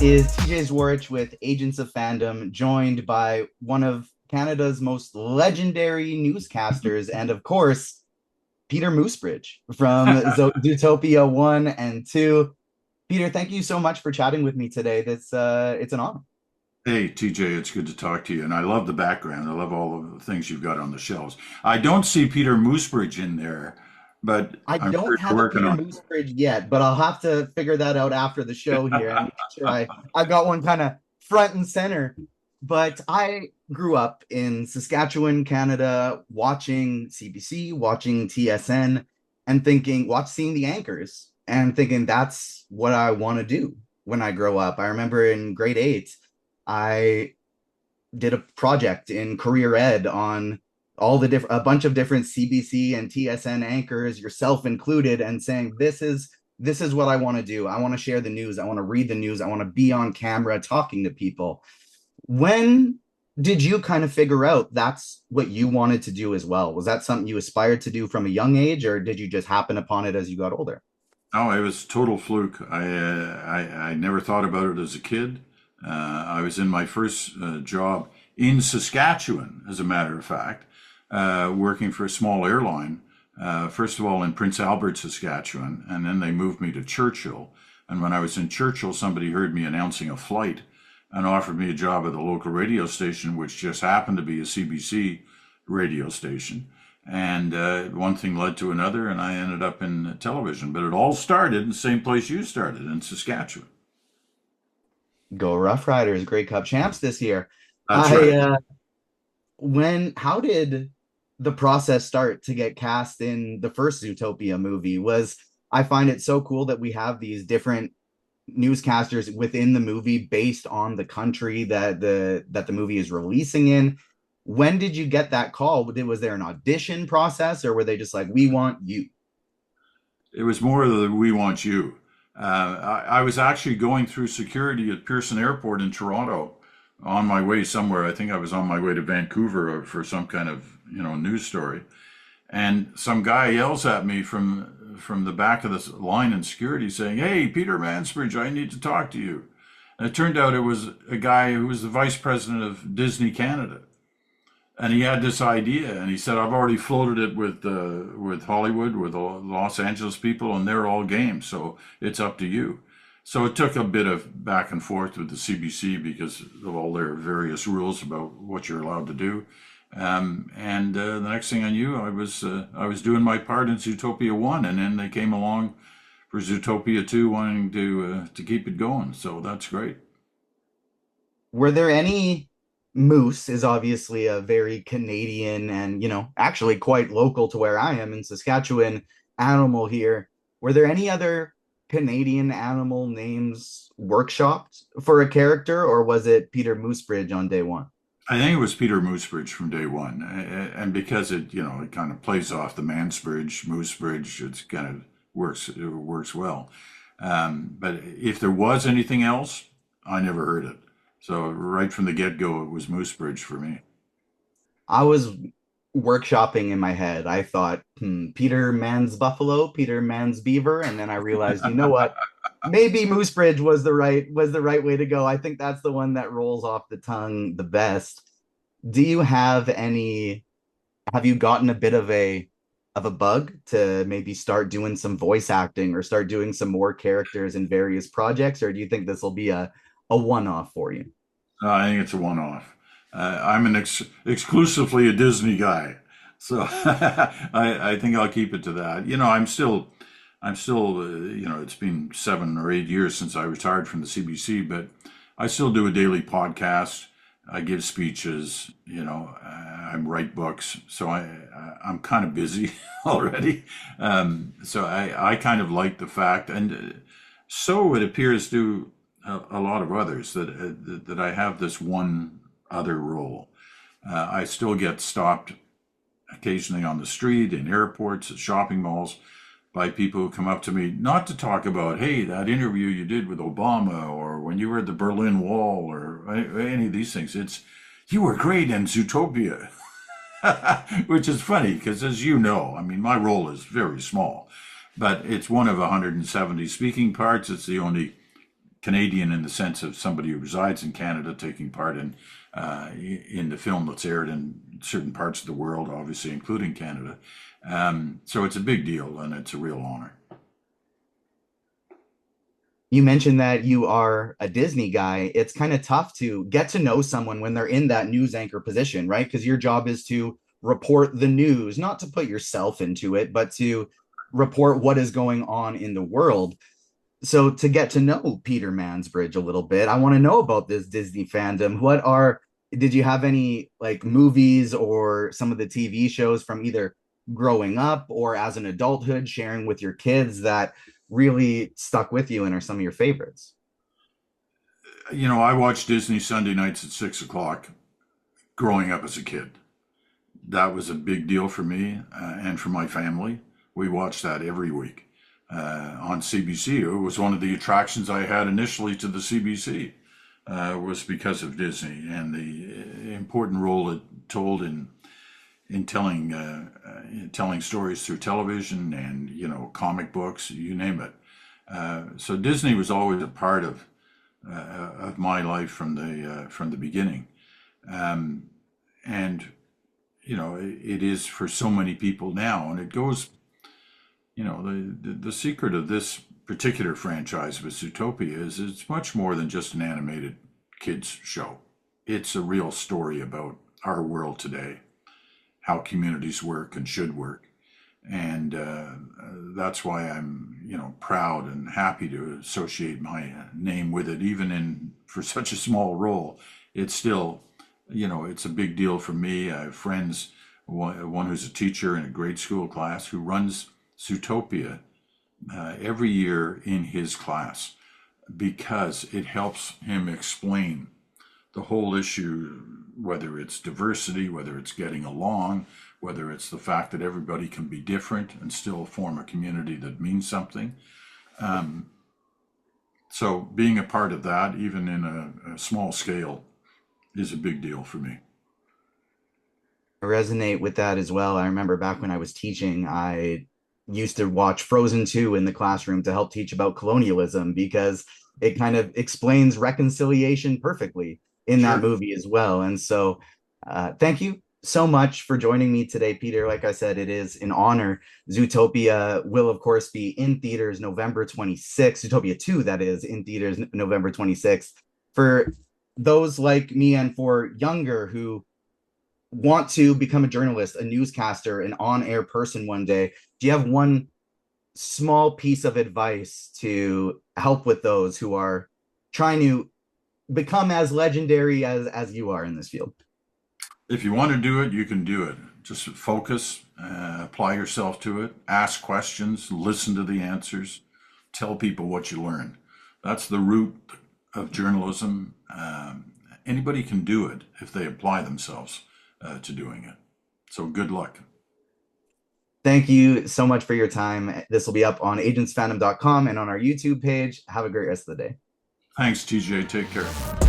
is TJ Zwarych with Agents of Fandom, joined by one of Canada's most legendary newscasters, and of course, Peter Moosebridge from Zootopia 1 and 2. Peter, thank you so much for chatting with me today. It's an honor. Hey, TJ, it's good to talk to you. And I love the background. I love all of the things you've got on the shelves. I don't see Peter Moosebridge in there, but I I'm sure don't you're have a working Peter on it. Moosebridge yet, but I'll have to figure that out after the show here and make sure I got one kind of front and center. But I grew up in Saskatchewan, Canada, watching CBC, watching TSN, and seeing the anchors and thinking that's what I want to do when I grow up. I remember in grade 8, I did a project in career ed on a bunch of different CBC and TSN anchors, yourself included, and saying this is what I want to do. I want to share the news. I want to read the news. I want to be on camera talking to people. When did you kind of figure out that's what you wanted to do as well? Was that something you aspired to do from a young age, or did you just happen upon it as you got older? Oh, it was total fluke. I never thought about it as a kid. I was in my first job in Saskatchewan, as a matter of fact, working for a small airline. First of all, in Prince Albert, Saskatchewan, and then they moved me to Churchill. And when I was in Churchill, somebody heard me announcing a flight and offered me a job at the local radio station, which just happened to be a CBC radio station. And one thing led to another, and I ended up in television. But it all started in the same place you started, in Saskatchewan. Go Rough Riders, Grey Cup champs this year. That's I right. How did the process start to get cast in the first Zootopia movie? I find it so cool that we have these different newscasters within the movie based on the country that the movie is releasing in. When did you get that call? Was there an audition process, or were they just like, we want you? It was more of the "We want you." I was actually going through security at Pearson Airport in Toronto on my way somewhere. I think I was on my way to Vancouver for some kind of news story, and some guy yells at me from the back of the line in security saying, "Hey, Peter Mansbridge, I need to talk to you." And it turned out it was a guy who was the vice president of Disney Canada, and he had this idea, and he said, "I've already floated it with Hollywood, with the Los Angeles people, and they're all game. So it's up to you." So it took a bit of back and forth with the CBC because of all their various rules about what you're allowed to do. And the next thing I knew, I was doing my part in Zootopia 1, and then they came along for Zootopia 2, wanting to keep it going. So that's great. Were there any Moose is obviously a very Canadian and, actually quite local to where I am in Saskatchewan animal here. Were there any other Canadian animal names workshopped for a character, or was it Peter Moosebridge on day one? I think it was Peter Moosebridge from day one, and because it kind of plays off the Mansbridge, Moosebridge, it's kind of it works well. But if there was anything else, I never heard it. So right from the get go, it was Moosebridge for me. I was workshopping in my head. I thought, Peter Man's Buffalo, Peter Man's Beaver, and then I realized, you know what? Maybe Moosebridge was the right way to go. I think that's the one that rolls off the tongue the best. Do you have you gotten a bit of a bug to maybe start doing some voice acting or start doing some more characters in various projects, or do you think this will be a one-off for you? I think it's a one off. I'm exclusively a Disney guy, so I think I'll keep it to that. It's been 7 or 8 years since I retired from the CBC, but I still do a daily podcast. I give speeches, I write books, so I'm kind of busy already. So I kind of like the fact, and so it appears to a lot of others that I have this one other role. I still get stopped occasionally on the street, in airports, at shopping malls, by people who come up to me not to talk about, hey, that interview you did with Obama, or when you were at the Berlin Wall, or any of these things. It's, you were great in Zootopia, which is funny because, as you know, I mean, my role is very small, but it's one of 170 speaking parts. It's the only Canadian in the sense of somebody who resides in Canada taking part in the film that's aired in certain parts of the world, obviously including Canada. So it's a big deal and it's a real honor. You mentioned that you are a Disney guy. It's kind of tough to get to know someone when they're in that news anchor position, right? Because your job is to report the news, not to put yourself into it, but to report what is going on in the world. So to get to know Peter Mansbridge a little bit, I want to know about this Disney fandom. Did you have any like movies or some of the TV shows from either growing up or as an adulthood sharing with your kids that really stuck with you and are some of your favorites? I watched Disney Sunday nights at 6 o'clock growing up as a kid. That was a big deal for me and for my family. We watched that every week on CBC. It was one of the attractions I had initially to the CBC, was because of Disney and the important role it told in telling stories through television and comic books, you name it. So Disney was always a part of my life from the beginning, and it is for so many people now, and it goes. The secret of this particular franchise with Zootopia is it's much more than just an animated kids show. It's a real story about our world today, how communities work and should work. And that's why I'm, proud and happy to associate my name with it, even for such a small role. It's still, it's a big deal for me. I have friends, one who's a teacher in a grade school class who runs Zootopia every year in his class because it helps him explain the whole issue, whether it's diversity, whether it's getting along, whether it's the fact that everybody can be different and still form a community that means something. So being a part of that, even in a small scale, is a big deal for me. I resonate with that as well. I remember back when I was teaching, I used to watch Frozen 2 in the classroom to help teach about colonialism because it kind of explains reconciliation perfectly in that Sure. movie as well. And so, thank you so much for joining me today, Peter. Like I said, it is an honor. Zootopia will, of course, be in theaters November 26th. Zootopia 2, that is, in theaters November 26th. For those like me and for younger who want to become a journalist, a newscaster, an on-air person one day, do you have one small piece of advice to help with those who are trying to become as legendary as you are in this field? If you want to do it, you can do it. Just focus, apply yourself to it, ask questions, listen to the answers, tell people what you learn. That's the root of journalism. Anybody can do it if they apply themselves to doing it. So good luck. Thank you so much for your time. This will be up on agentsfandom.com and on our YouTube page. Have a great rest of the day. Thanks, TJ. Take care.